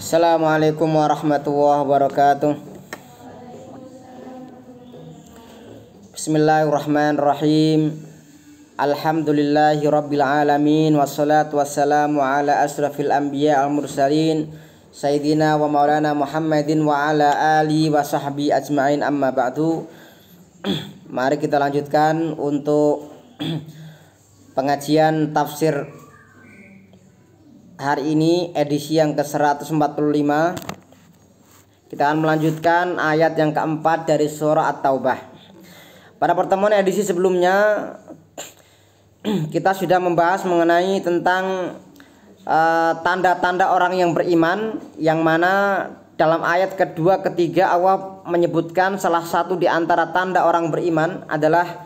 Assalamualaikum warahmatullahi wabarakatuh. Bismillahirrahmanirrahim. Alhamdulillahi rabbil alamin. Wassalatu wassalamu ala asrafil anbiya al mursalin Sayyidina wa maulana Muhammadin wa ala alihi wa sahbihi ajma'in, amma ba'du. Mari kita lanjutkan untuk pengajian tafsir hari ini, edisi yang ke-145. Kita akan melanjutkan ayat yang keempat dari surah At-Taubah. Pada pertemuan edisi sebelumnya kita sudah membahas mengenai tentang tanda-tanda orang yang beriman, yang mana dalam ayat kedua, ketiga Allah menyebutkan salah satu di antara tanda orang beriman adalah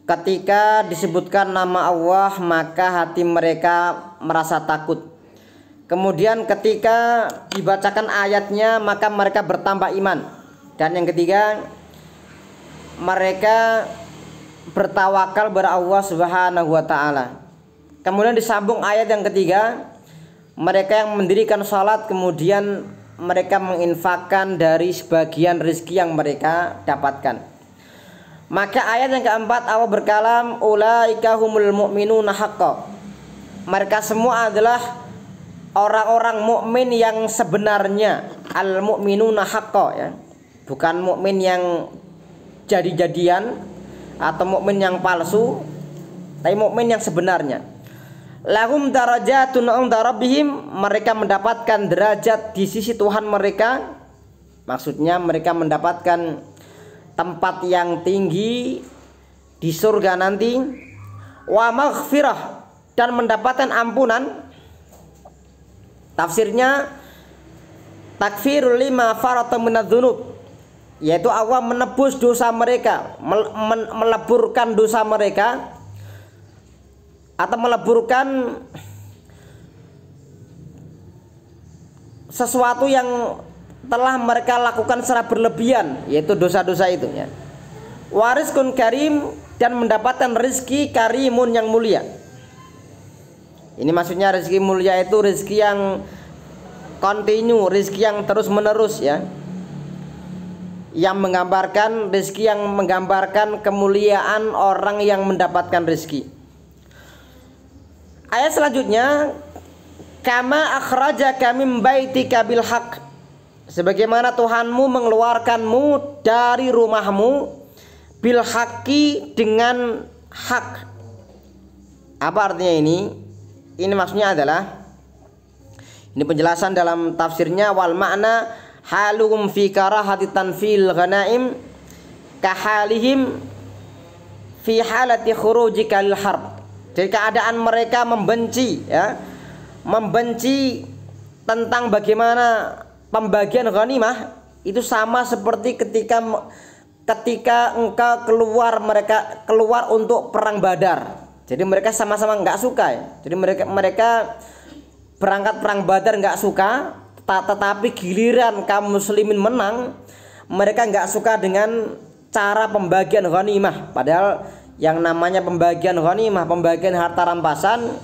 ketika disebutkan nama Allah maka hati mereka merasa takut. Kemudian ketika dibacakan ayatnya maka mereka bertambah iman. Dan yang ketiga, mereka bertawakal kepada Allah Subhanahu wa taala. Kemudian disambung ayat yang ketiga, mereka yang mendirikan salat kemudian mereka menginfakkan dari sebagian rezeki yang mereka dapatkan. Maka ayat yang keempat Allah berkalam, ulaika humul mu'minuna haqqan. Mereka semua adalah orang-orang mukmin yang sebenarnya, al mu'minuna haqqan, ya. Bukan mukmin yang jadi-jadian atau mukmin yang palsu, tapi mukmin yang sebenarnya. Lahum darajatun 'inda rabbihim, mereka mendapatkan derajat di sisi Tuhan mereka. Maksudnya mereka mendapatkan tempat yang tinggi di surga nanti. Wa maghfirah, dan mendapatkan ampunan. Tafsirnya takfirul lima farata minadz-dzunub, yaitu Allah menebus dosa mereka, meleburkan dosa mereka, atau meleburkan sesuatu yang telah mereka lakukan secara berlebihan, yaitu dosa-dosa itu, ya. Warizqun karim, dan mendapatkan rezeki karimun yang mulia. Ini maksudnya rezeki mulia itu rezeki yang kontinu, rezeki yang terus menerus, ya. Yang menggambarkan rezeki yang menggambarkan kemuliaan orang yang mendapatkan rezeki. Ayat selanjutnya, kama akhrajaka min baitika bil haqq, sebagaimana Tuhanmu mengeluarkanmu dari rumahmu bil haqqi, dengan hak. Apa artinya ini? Ini maksudnya adalah, ini penjelasan dalam tafsirnya, wal makna haluhum fi karahati tanfil ghanaim kahalihim fi halati khurujika lil harb. Jadi keadaan mereka membenci, ya, membenci tentang bagaimana pembagian ghanimah itu sama seperti ketika engkau mereka keluar untuk perang Badar. Jadi mereka sama-sama nggak suka, ya. Jadi mereka berangkat perang Badar nggak suka, tetapi giliran kaum muslimin menang, mereka nggak suka dengan cara pembagian ghanimah. Padahal yang namanya pembagian ghanimah, pembagian harta rampasan,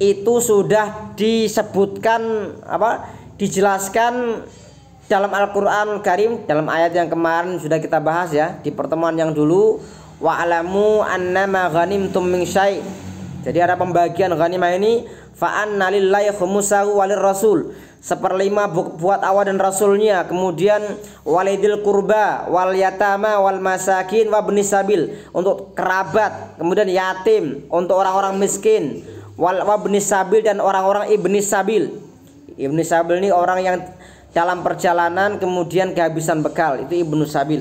itu sudah disebutkan, dijelaskan dalam Al-Qur'an Karim, dalam ayat yang kemarin sudah kita bahas, ya, di pertemuan yang dulu. Wa'lamu annama ghanimtum min syai'. Jadi ada pembagian ghanimah ini, fa anna lillahi khumusahu walir rasul, 1/5 buat Allah dan rasulnya, kemudian walidil kurba wal yatama wal masakin wa ibnis sabil, untuk kerabat, kemudian yatim, untuk orang-orang miskin, wal ibnis sabil, dan orang-orang ibnis sabil. Ibnis sabil ini orang yang dalam perjalanan kemudian kehabisan bekal, itu ibnus sabil.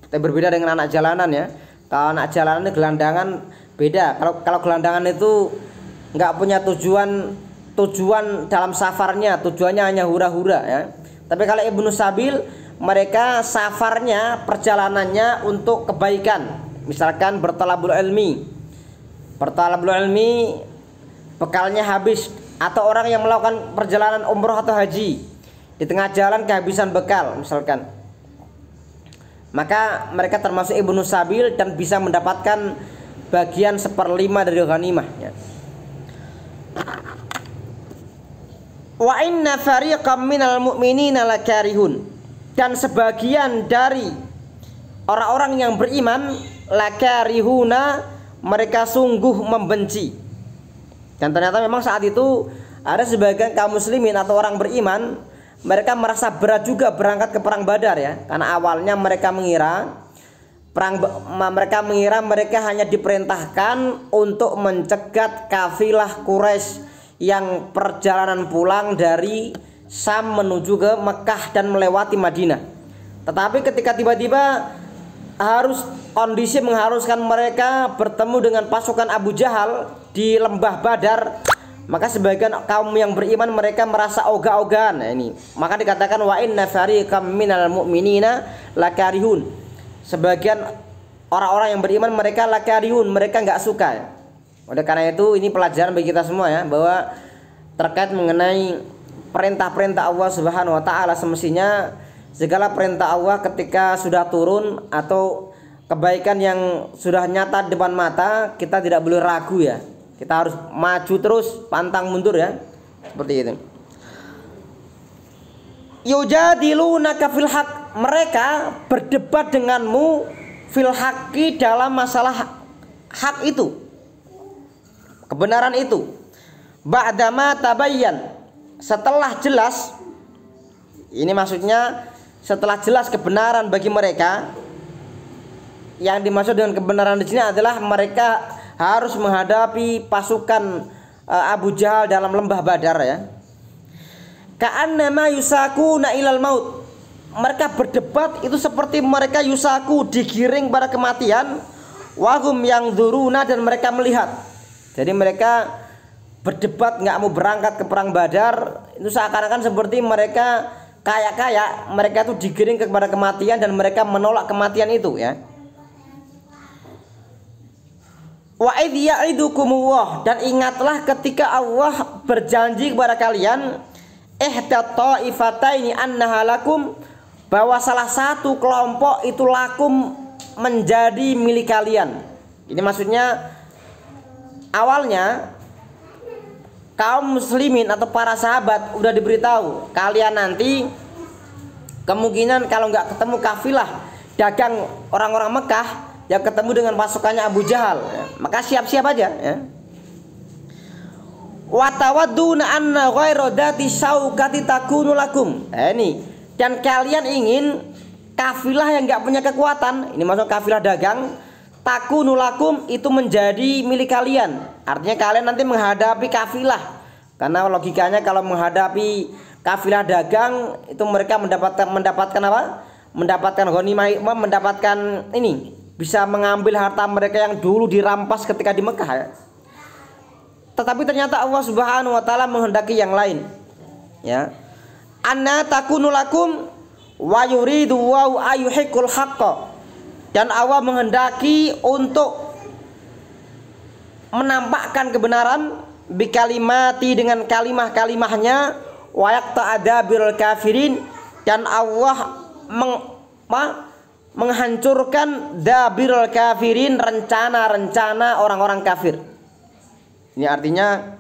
Tapi berbeda dengan anak jalanan, ya. Kalau anak jalanan ini gelandangan beda. Kalau gelandangan itu nggak punya tujuan dalam safarnya, tujuannya hanya hura-hura, ya. Tapi kalau ibnu sabil, mereka safarnya, perjalanannya untuk kebaikan. Misalkan bertalabul ilmi, bekalnya habis, atau orang yang melakukan perjalanan umroh atau haji, di tengah jalan kehabisan bekal misalkan, maka mereka termasuk ibnu sabil dan bisa mendapatkan bagian 1/5 dari ghanimah, ya. Wa inna fariqam minal mu'minina lakarihun, dan sebagian dari orang-orang yang beriman lakarihuna, mereka sungguh membenci. Dan ternyata memang saat itu ada sebagian kaum muslimin atau orang beriman, mereka merasa berat juga berangkat ke perang Badar ya, karena awalnya mereka mengira mereka hanya diperintahkan untuk mencegat kafilah Quraisy yang perjalanan pulang dari Syam menuju ke Mekah dan melewati Madinah. Tetapi ketika tiba-tiba kondisi mengharuskan mereka bertemu dengan pasukan Abu Jahal di lembah Badar, maka sebagian kaum yang beriman mereka merasa ogah-ogahan. Nah, ini maka dikatakan wa inna fariqam minal mu'minina lakarihun. Sebagian orang-orang yang beriman mereka lakarihun, mereka nggak suka ya. Oleh karena itu ini pelajaran bagi kita semua ya, bahwa terkait mengenai perintah-perintah Allah Subhanahu wa taala, semestinya segala perintah Allah ketika sudah turun atau kebaikan yang sudah nyata di depan mata, kita tidak boleh ragu ya. Kita harus maju terus, pantang mundur ya. Seperti itu. Yujadilunaka fil haq, mereka berdebat denganmu fil haqqi, dalam masalah hak itu, kebenaran itu. Ba'dama tabayyan, setelah jelas, ini maksudnya setelah jelas kebenaran bagi mereka. Yang dimaksud dengan kebenaran di sini adalah mereka harus menghadapi pasukan Abu Jahal dalam lembah Badar ya. Ka'annama yusakuna ilal maut, mereka berdebat itu seperti mereka yusaku, digiring pada kematian. Wahum yang dzuruna, dan mereka melihat. Jadi mereka berdebat nggak mau berangkat ke perang Badar, itu seakan-akan seperti mereka kayak mereka itu digiring kepada kematian dan mereka menolak kematian itu ya. Wa idh ya'idukumullah, dan ingatlah ketika Allah berjanji kepada kalian, ihdat ta'ifataini annaha lakum, bahwa salah satu kelompok itu lakum, menjadi milik kalian. Ini maksudnya awalnya kaum muslimin atau para sahabat udah diberitahu, kalian nanti kemungkinan kalau nggak ketemu kafilah dagang orang-orang Mekah, ya ketemu dengan pasukannya Abu Jahal ya. Maka siap-siap aja ya. Wa tawadduna anna ghairu dzati syaukati takunu lakum. Ini, dan kalian ingin kafilah yang nggak punya kekuatan, ini maksud kafilah dagang, takunu lakum, itu menjadi milik kalian. Artinya kalian nanti menghadapi kafilah, karena logikanya kalau menghadapi kafilah dagang itu mereka mendapatkan apa? Mendapatkan ghanimah, mendapatkan ini, bisa mengambil harta mereka yang dulu dirampas ketika di Mekah ya. Tetapi ternyata Allah Subhanahu wa taala menghendaki yang lain. Ya. Anna takunu lakum wa yuridu wa ayyuhiqul haqqa. Dan Allah menghendaki untuk menampakkan kebenaran bikalimati, dengan kalimah-kalimahnya, wa yaqta'adabirul kafirin, dan Allah menghancurkan dabirul kafirin, rencana-rencana orang-orang kafir. Ini artinya